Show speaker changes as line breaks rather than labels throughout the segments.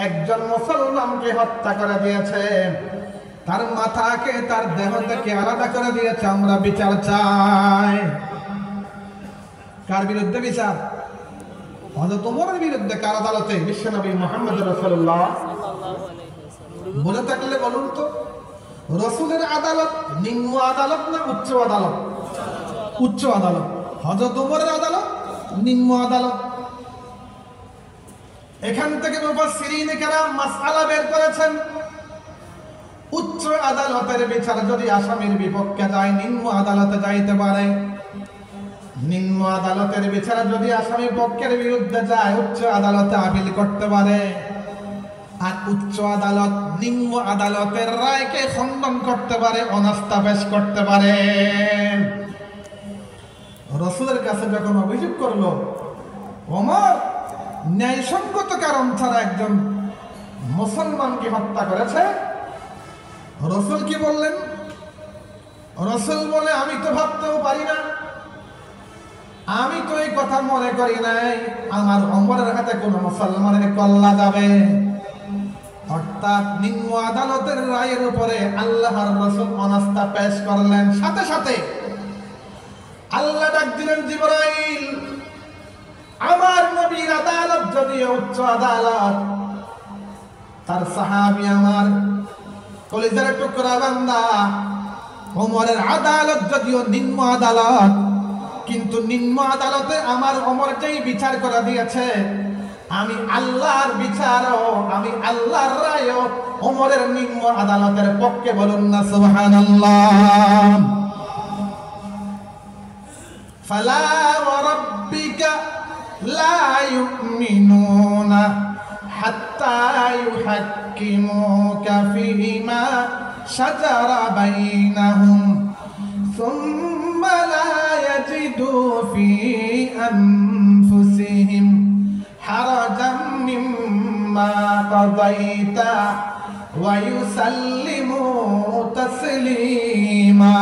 একজন মুসলমানকে হত্যা করে দিয়েছে, তার মাথাকে তার দেহ থেকে আলাদা করে দিয়েছে। আমরা বিচার চাই। কার বিরুদ্ধে বিচার? হযরত ওমরের বিরুদ্ধে। কার আদালতে? বিশ্বনবী মুহাম্মদ রাসূলুল্লাহ। বলে থাকলে বলুন তো, রাসূলের আদালত নিম্ন আদালত না উচ্চ আদালত? উচ্চ আদালত। হযরত ওমরের আদালত নিম্ন আদালত। এখান থেকে মুফাসসিরিনে কেরাম মাসআলা বের করেছেন। উচ্চ আদালতের বিচার যদি আসামির বিপক্ষে যায়, নিম্ন আদালতে যাইতে পারে। নিম্ন আদালতের বিচার যদি আসামি পক্ষের বিরুদ্ধে যায়, উচ্চ আদালতে আপিল করতে পারে। আর উচ্চ আদালত নিম্ন আদালতের রায়কে খণ্ডন করতে পারে, অনাস্থা পেশ করতে পারে। রাসূলের কাছে যখন অভিযোগ করলো ওমর ন্যায়সঙ্গত কারণ ছাড়া একজন মুসলমানকে হত্যা করেছে, রাসূল কি বললেন? রাসূল বলে, আমি তো ভাবতেও পারি না, আমি তো এই কথা মনে করি নাই আমার ওমরের হাতে কোন মুসলমানের কল্লা যাবে। অর্থাৎ নিম্ন আদালতের রায়ের উপরে আল্লাহর রাসূল অনাস্থা পেশ করলেন। সাথে সাথে আল্লাহ ডাক দিলেন, জিবরাইল, আমার নবীর আদালত যদিও উচ্চ আদালত, তার সাহাবী আমার কলিজার টুকরা বান্দা ওমরের আদালত যদিও নিম্ন আদালত, কিন্তু নিম্ন আদালতে আমার ওমর যেই বিচার করে দিয়েছে, আমি আল্লাহর বিচারও, আমি আল্লাহর রায়ও ওমরের নিম্ন আদালতের পক্ষে। বলুন না সুবহানাল্লাহ। ফালা ওয়া রাব্বিকা লা ইউমিনুনা হাত্তা ইউহাক্কিমুকা ফীমা শাজারা বাইনাহুম সুম্মা লা ইয়াজিদু ফী আনফুসিহিম হারাজাম মিম্মা কাযাইতা ওয়া ইউসাল্লিমু তাসলিমা।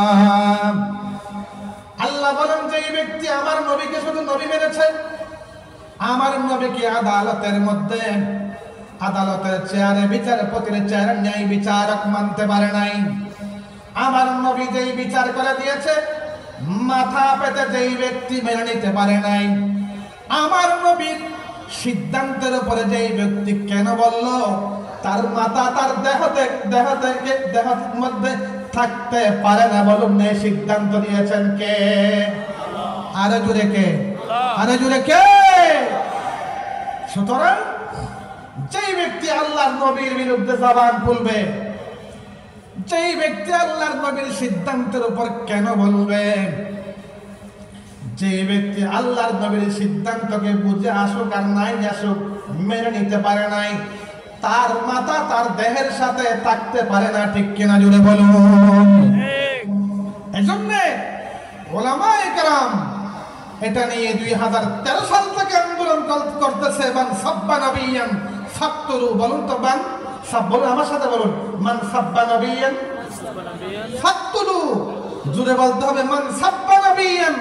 আল্লাহ বলেন, যে ব্যক্তি আমার নবীকে শুধু নবী মেনেছে, আমার নবীকে আদালতের মধ্যে, আদালতের চেয়ারে, বিচারপতির চেয়ারে ন্যায় বিচারক মানতে পারে নাই, আমার নবী যেই বিচার করে দিয়েছে মাথা পেতে যেই ব্যক্তি মেনে নিতে পারে নাই, আমার নবীর সিদ্ধান্তের উপরে যেই ব্যক্তি কেন বলল তার মাথা তার দেহের মধ্যে থাকতে পারে না, বলুন এই সিদ্ধান্ত দিয়েছেন কে? আরে জুড়ে কে? আরে জুড়ে কে? সুতরাং যেই ব্যক্তি আল্লাহর নবীর বিরুদ্ধে জবান খুলবে, যেই ব্যক্তি আল্লাহর নবীর সিদ্ধান্তের উপর কেন বলবে, যে ব্যক্তি আল্লাহর নবীর সিদ্ধান্তকে বুঝে আসুক আর নাই আসুক মেনে নিতে পারে নাই, তার মাথা তার দেহের সাথে থাকতে পারে না। ঠিক কিনা জুড়ে বলুন? এজন্য উলামায়ে কেরাম এটা নিয়ে 2013 সাল থেকে আন্দোলন করতেছে। মান সাব্বা নবিয়ান ফাকতুলু। বলুন তো, মান সাব, বলুন আমার সাথে বলুন, মান সাব্বা নবিয়ান ফাকতুলু। জুড়ে বলতে হবে, মান সাব্বা নবিয়ান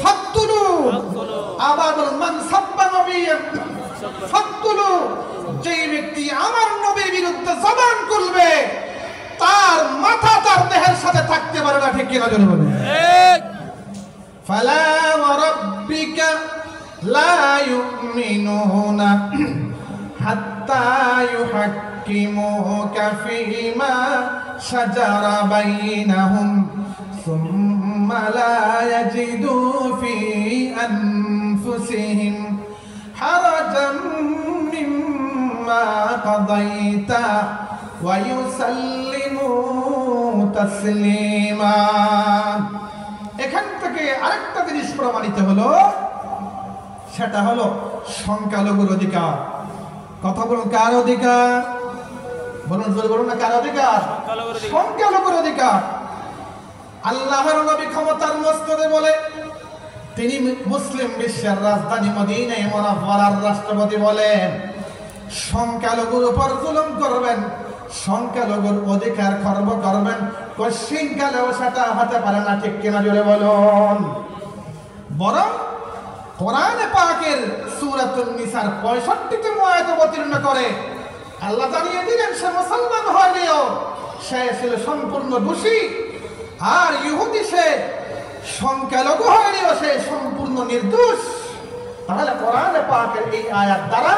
ফাকতুলু। আবার বলুন, মান সাব্বা নবিয়ান ফাকতুলু। যেই ব্যক্তি আমার নবীর বিরুদ্ধে জবান খুলবে তার মাথা তার দেহের সাথে থাকতে পারে না। ঠিক কিনা জোরে বলুন? ফালা ওয়া রাব্বিকা লা ইউমিনুনা হাত্তা ইউহাক্কিমুকা ফীমা শাজারা বাইনাহুম সুম্মা লা ইয়াজিদু ফী আনফুসিহিম হারাজাম মিম্মা কাযাইতা ওয়া ইউসাল্লিমু তাসলিমা। এখান থেকে আরেকটা জিনিস প্রমাণিত হলো, সেটা হলো সংখ্যালঘুর অধিকার। কথা বলুন, কার অধিকার? বলুন, জোরে বলুন না, কার অধিকার? সংখ্যালঘুর অধিকার। আল্লাহর নবী ক্ষমতার মস্তদে বলে, তিনি মুসলিম বিশ্বের রাজধানী মদিনায়ে মুনাওয়ারার রাষ্ট্রপতি বলেন, সংখ্যালঘুর উপর জুলুম করবেন, সংখ্যালঘুর অধিকার খর্ব করবেন, কোশ্চিনকালেও সেটা হতে পারে না। ঠিক কিনা জোরে বলুন? বরং কোরআনে পাকের সূরাতুন নিসার 65তম আয়াত অবতীর্ণ করে আল্লাহ জানিয়ে দিলেন সে মুসলমান হলেও সে ছিল সম্পূর্ণ দোষী, আর ইহুদি সে সংখ্যালঘু হলেও সে সম্পূর্ণ নির্দোষ। তাহলে কোরআনে পাকের এই আয়াত দ্বারা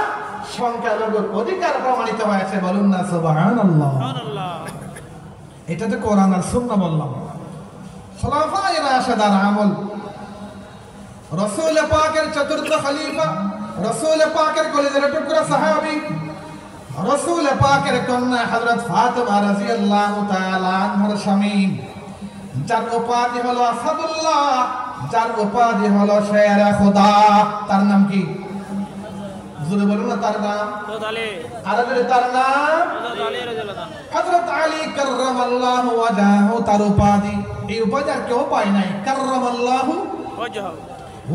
সংখ্যালঘুর অধিকার প্রমাণিত হয়েছে। বলুন না সুবহানাল্লাহ। এটা তো কোরআন আর সুন্নাহ বললাম। খোলাফায়ে রাশিদার আমল, রাসূল পাকের চতুর্থ খলিফা, রাসূল পাকের কলিজার টুকরা সাহাবী, রাসূল পাকের কন্যা হযরত ফাতিমা রাদিয়াল্লাহু তাআলা আনহার স্বামী, যার উপাধি হলো আসাদুল্লাহ, যার উপাধি হলো শেরে খোদা, তার নাম কি? জোরে বলুন না তার নাম। আর যদি তার নাম হযরত আলী কাররামাল্লাহু ওয়াজহাহু, তার উপাধি। এই উপাধি আর কেউ পায় নাই। কাররামাল্লাহু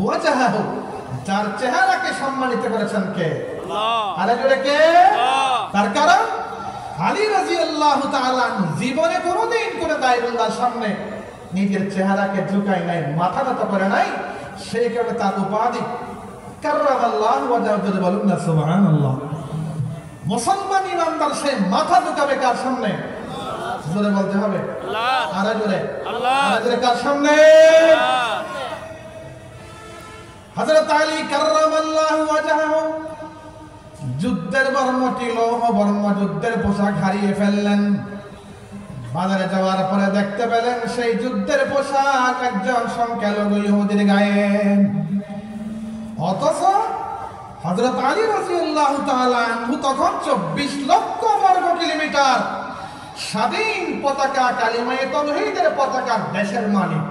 ওয়াজহাহু, যার চেহারাকে সম্মানিত করেছেন কে? আল্লাহ। আর জোরে কে? তার কারণ আলী রাদিয়াল্লাহু তাআলা জীবনে কোনোদিন কোনো গায়রুল্লাহর সামনে নিজের চেহারাকে ঝুঁকায় নাই, মাথা নত করে নাই, সেই কারণে তার উপাধি কাররামাল্লাহু ওয়াজহাহু। বলুন না সুবহানাল্লাহ। মুসলমান ইমানদার সে মাথা ঝুঁকাবে কার সামনে? জোরে বলতে হবে আল্লাহ। আর জোরে আল্লাহ। আর জোরে কার সামনে? হযরত আলী কাররামাল্লাহু ওয়াজহাহু যুদ্ধের বর্মটি লৌহ বর্ম, যুদ্ধের পোশাক হারিয়ে ফেললেন। বাজারে যাওয়ার পরে দেখতে পেলেন সেই যুদ্ধের পোশাক একজন সংখ্যালঘু ইহুদির গায়ে। অথচ হযরত আলী রাদিয়াল্লাহু তাআলা আনহু তখন 24 লক্ষ বর্গ কিলোমিটার স্বাধীন পতাকা, কালিমায়ে তাওহীদের পতাকার দেশের মালিক,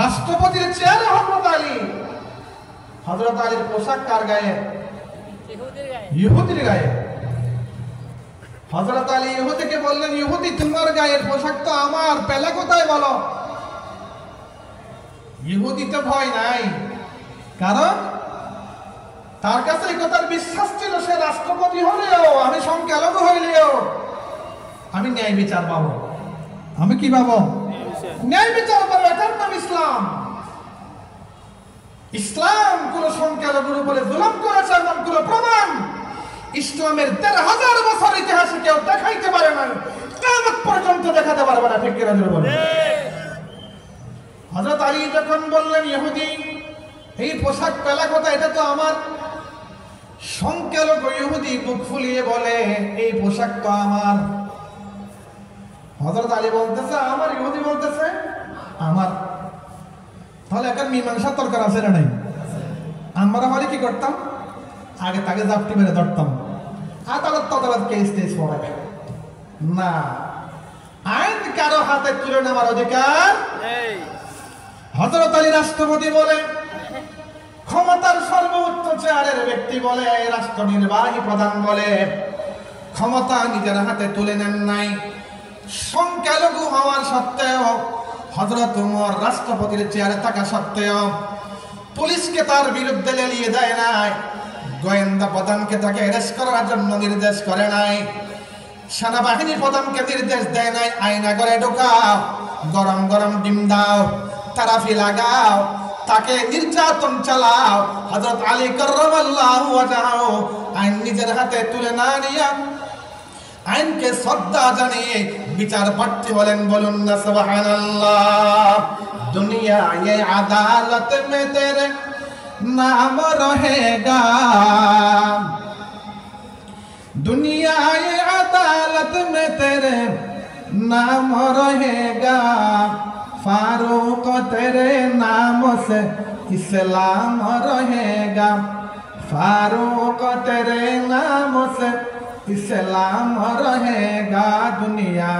রাষ্ট্রপতির চেয়ারে হযরত আলী। হযরত আলীর পোশাক কার গায়ে? ইহুদির গায়ে। হযরত আলী ইহুদিকে বললেন, ইহুদি তোমার গায়ের পোশাক তো আমার, পেলে কোথায় বলো? ইহুদি তো ভয় নাই, কারণ তার কাছে এই কথার বিশ্বাস ছিল সে রাষ্ট্রপতি হলেও, আমি সংখ্যালঘু হইলেও আমি ন্যায় বিচার পাবো। আমি কি পাবো? ন্যায় বিচার পাবো। এটার নাম ইসলাম। ইসলাম কোন সংখ্যালঘুর উপরে জুলুম করেছে এমন কোন প্রমাণ ইসলামের 13,000 বছর ইতিহাসে কেউ দেখাইতে পারে না, কিয়ামত পর্যন্ত দেখাতে পারবে না। ঠিক কিনা বলুন? হযরত আলী যখন বললেন, ইহুদি এই পোশাক পেলা কথা, এটা তো আমার, সংখ্যালঘু ইহুদি বুক ফুলিয়ে বলে এই পোশাক তো আমার। হযরত আলী বলতেছে আমার, ইহুদি বলতেছে আমার। তাহলে এখন মীমাংসা দরকার আছে না নাই? আমরা হলে কি করতাম? আগে তাকে জাপটি মেরে ধরতাম, আদালত কেস টেস পড়ে না। আইন কারো হাতে তুলে নেওয়ার অধিকার নেই। হযরত আলী রাষ্ট্রপতি বলে, ক্ষমতার সর্বোচ্চ চেয়ারের ব্যক্তি বলে, রাষ্ট্র নির্বাহী প্রধান বলে, ক্ষমতা নিজের হাতে তুলে নেন নাই। সংখ্যালঘু হওয়ার সত্ত্বেও, হযরত ওমর রাষ্ট্রপতির চেয়ারে থাকা সত্ত্বেও পুলিশকে তার বিরুদ্ধে লেলিয়ে দেয় নাই, গোয়েন্দা প্রধানকে তাকে অ্যারেস্ট করার জন্য নির্দেশ করে নাই, সেনাবাহিনী প্রধানকে নির্দেশ দেয় নাই আয়না করে ঢোকাও, গরম গরম ডিম দাও, তারাফি লাগাও, তাকে নির্যাতন চালাও। হযরত আলী কাররামাল্লাহু ওয়াজহাহু আইন নিজের হাতে তুলে না নিয়ে আইনকে শ্রদ্ধা জানিয়ে বিচার প্রার্থী হলেন। বলুন না সুবহানাল্লাহ। দুনিয়া ये अदालत में तेरे नाम रहेगा, दुनिया ये अदालत में तेरे नाम रहेगा, फारूक तेरे नाम से इस्लाम रहेगा, फारूक तेरे नाम से इस्लाम रहेगा। दुनिया